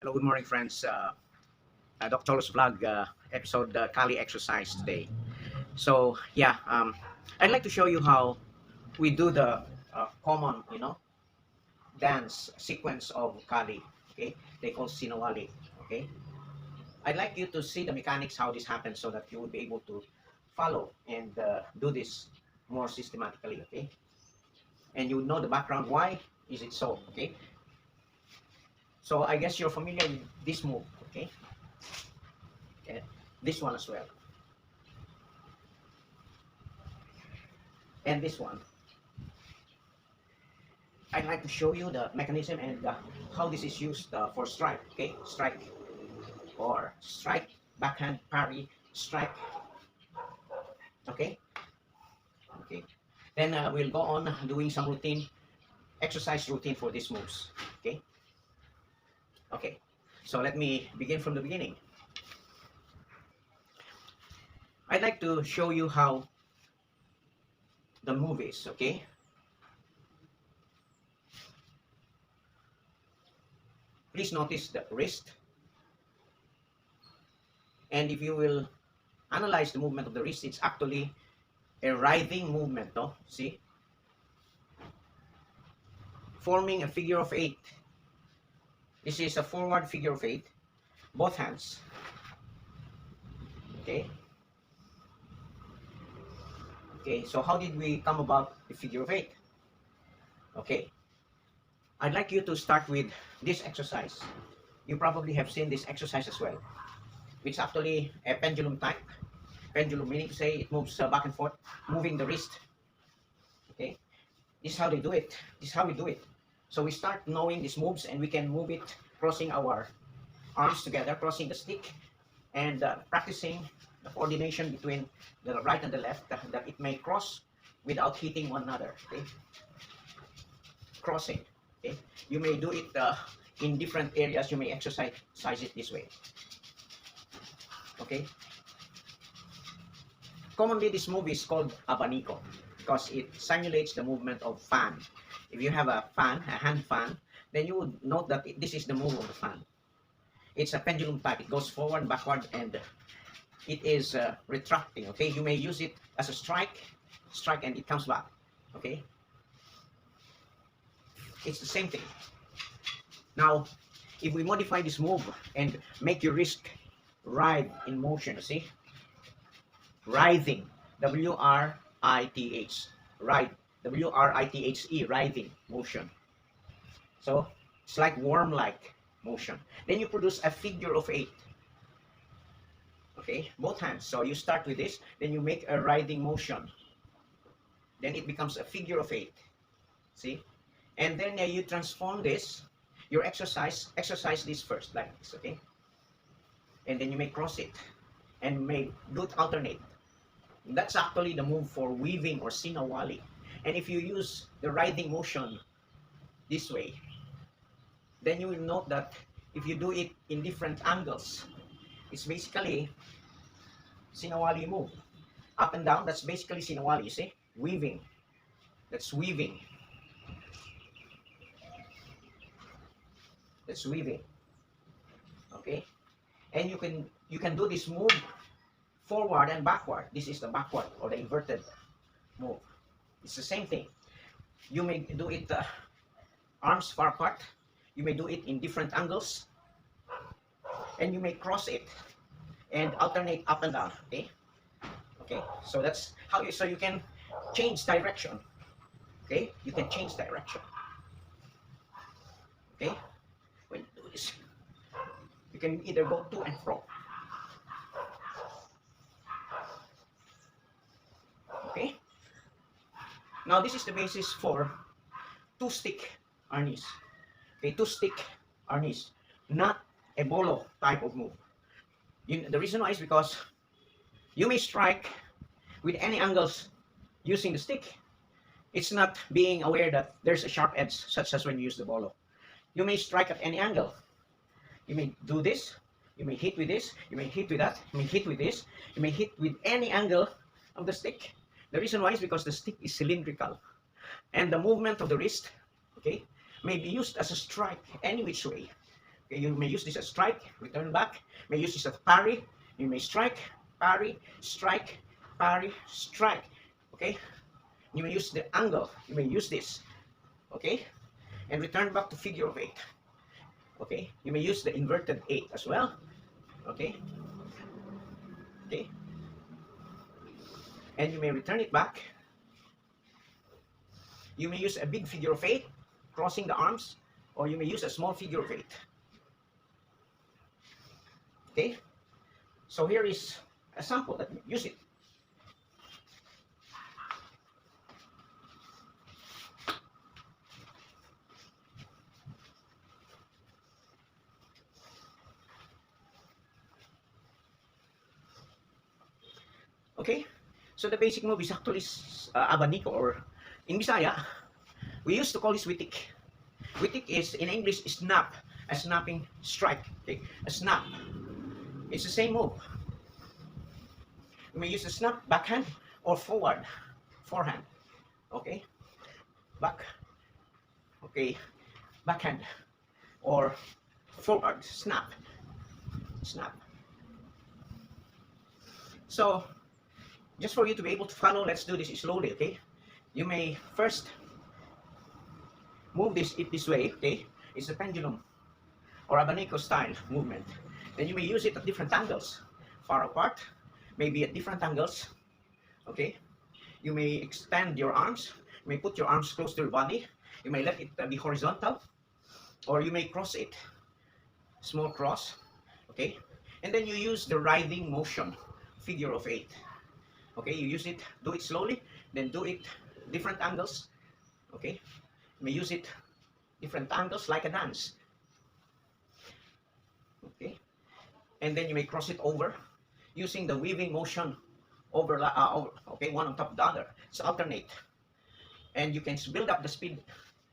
Hello, good morning, friends. Doctor's vlog episode Kali exercise today. So yeah, I'd like to show you how we do the common, dance sequence of Kali. Okay, they call Sinawali. Okay, I'd like you to see the mechanics how this happens so that you will be able to follow and do this more systematically. Okay, and you know the background. Why is it so? Okay, so I guess you're familiar with this move. Okay, and this one as well, and this one. I'd like to show you the mechanism and how this is used for strike. Okay, strike or strike, backhand, parry, strike. Okay, okay. Then we'll go on doing some routine, exercise routine for these moves. Okay, okay. So let me begin from the beginning. I'd like to show you how the move is. Okay, please notice the wrist, and if you will analyze the movement of the wrist, it's actually a writhing movement. No, see, forming a figure of eight. This is a forward figure of eight, both hands. Okay. Okay, so how did we come about the figure of eight? Okay, I'd like you to start with this exercise. You probably have seen this exercise as well. It's actually a pendulum type. Pendulum meaning to say it moves back and forth, moving the wrist. Okay, this is how they do it. This is how we do it. So we start knowing these moves and we can move it crossing our arms together, crossing the stick, and practicing the coordination between the right and the left that it may cross without hitting one another. Okay, crossing. Okay, you may do it in different areas. You may exercise it this way. Okay, commonly this move is called abanico because it simulates the movement of fan. If you have a fan, a hand fan, then you would note that this is the move of the fan. It's a pendulum type. It goes forward, backward, and it is retracting. Okay, you may use it as a strike, and it comes back. Okay, it's the same thing. Now, if we modify this move and make your wrist writhe in motion, see, writhing, W-R-I-T-H, writhe, W-R-I-T-H-E, writhing motion. So it's like worm-like motion. Then you produce a figure of eight. Okay, both hands. So you start with this, then you make a writhing motion. Then it becomes a figure of eight. See? And then you transform this, your exercise this first, like this, okay? And then you may cross it and may do it alternate. That's actually the move for weaving or sinawali. And if you use the writhing motion this way, then you will note that if you do it in different angles, it's basically sinawali move. Up and down, that's basically sinawali, you see? Weaving. That's weaving. That's weaving. Okay? And you can do this move forward and backward. This is the backward or the inverted move. It's the same thing. You may do it arms far apart. You may do it in different angles. And you may cross it and alternate up and down. Okay? Okay, so that's how you can change direction. Okay, you can change direction. Okay, when you do this, you can either go to and fro. Okay, now this is the basis for two-stick arnis. Okay, two-stick arnis, not a bolo type of move. The reason why is because you may strike with any angles using the stick. It's not being aware that there's a sharp edge, such as when you use the bolo. You may strike at any angle. You may do this, you may hit with this, you may hit with that, you may hit with this, you may hit with any angle of the stick. The reason why is because the stick is cylindrical. And the movement of the wrist, okay, may be used as a strike any which way. Okay, you may use this as strike, return back. May use this as parry. You may strike, parry, strike, parry, strike. Okay, you may use the angle. You may use this. Okay, and return back to figure of 8. Okay, you may use the inverted 8 as well. Okay, okay, and you may return it back. You may use a big figure of 8, crossing the arms, or you may use a small figure of 8. Okay, so here is a sample that use it. Okay, so the basic move is actually abanico, or in Bisaya, we used to call this witik. Witik is, in English, snap, a snapping strike, okay? A snap. It's the same move. You may use a snap, backhand, or forehand, okay? Back, okay, backhand, or forward, snap. So, just for you to be able to follow, let's do this slowly, okay? You may first move this way, okay? It's a pendulum or abanico style movement. Then you may use it at different angles, far apart, maybe at different angles, okay? You may extend your arms, you may put your arms close to your body, you may let it be horizontal, or you may cross it, small cross, okay? And then you use the writhing motion, figure of 8. Okay, you use it, do it slowly, then do it different angles, okay? You may use it different angles like a dance, okay? And then you may cross it over using the weaving motion over, okay, one on top of the other. So alternate, and you can build up the speed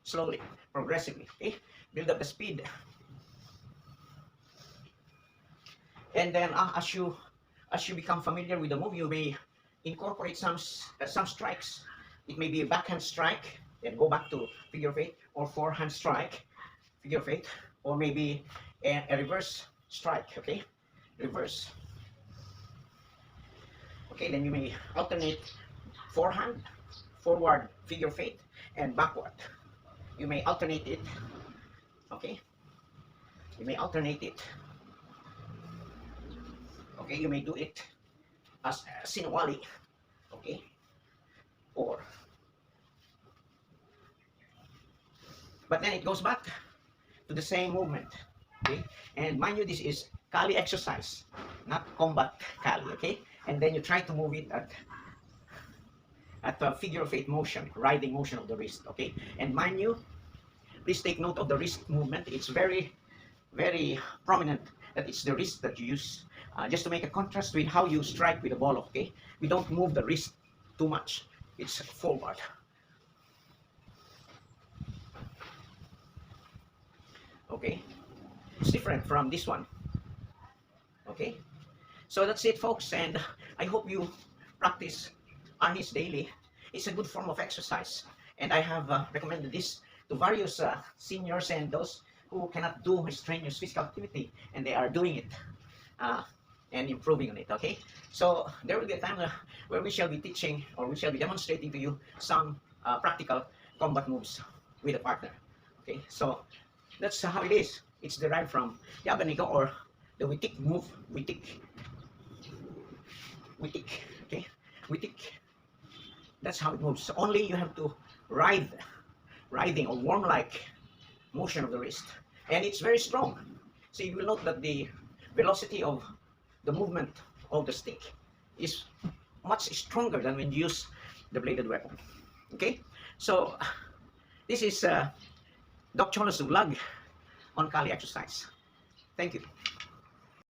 slowly, progressively, okay? Build up the speed, and then as you become familiar with the move, you may incorporate some strikes. It may be a backhand strike, then go back to figure of 8, or forehand strike, figure of 8, or maybe a reverse strike, okay? Reverse. Okay, then you may alternate forehand, forward, figure of 8, and backward. You may alternate it, okay? You may alternate it. Okay, you may do it as sinawali, okay, or, but then it goes back to the same movement, okay? And mind you, this is Kali exercise, not combat Kali, okay? And then you try to move it at the figure of 8 motion, riding motion of the wrist, okay? And mind you, please take note of the wrist movement. It's very, very prominent that it's the wrist that you use, just to make a contrast with how you strike with the ball, okay? We don't move the wrist too much. It's forward. Okay? It's different from this one. Okay? So that's it, folks, and I hope you practice Arnis daily. It's a good form of exercise, and I have recommended this to various seniors and those who cannot do strenuous physical activity, and they are doing it and improving on it, okay? So there will be a time where we shall be teaching, or we shall be demonstrating to you some practical combat moves with a partner, okay? So that's how it is. It's derived from the abanico, or the witik move, witik, okay? Witik. That's how it moves. So only you have to writhing or worm-like motion of the wrist, and it's very strong. So you will note that the velocity of the movement of the stick is much stronger than when you use the bladed weapon. Okay, so this is Doc Cholo's vlog on Kali exercise. Thank you.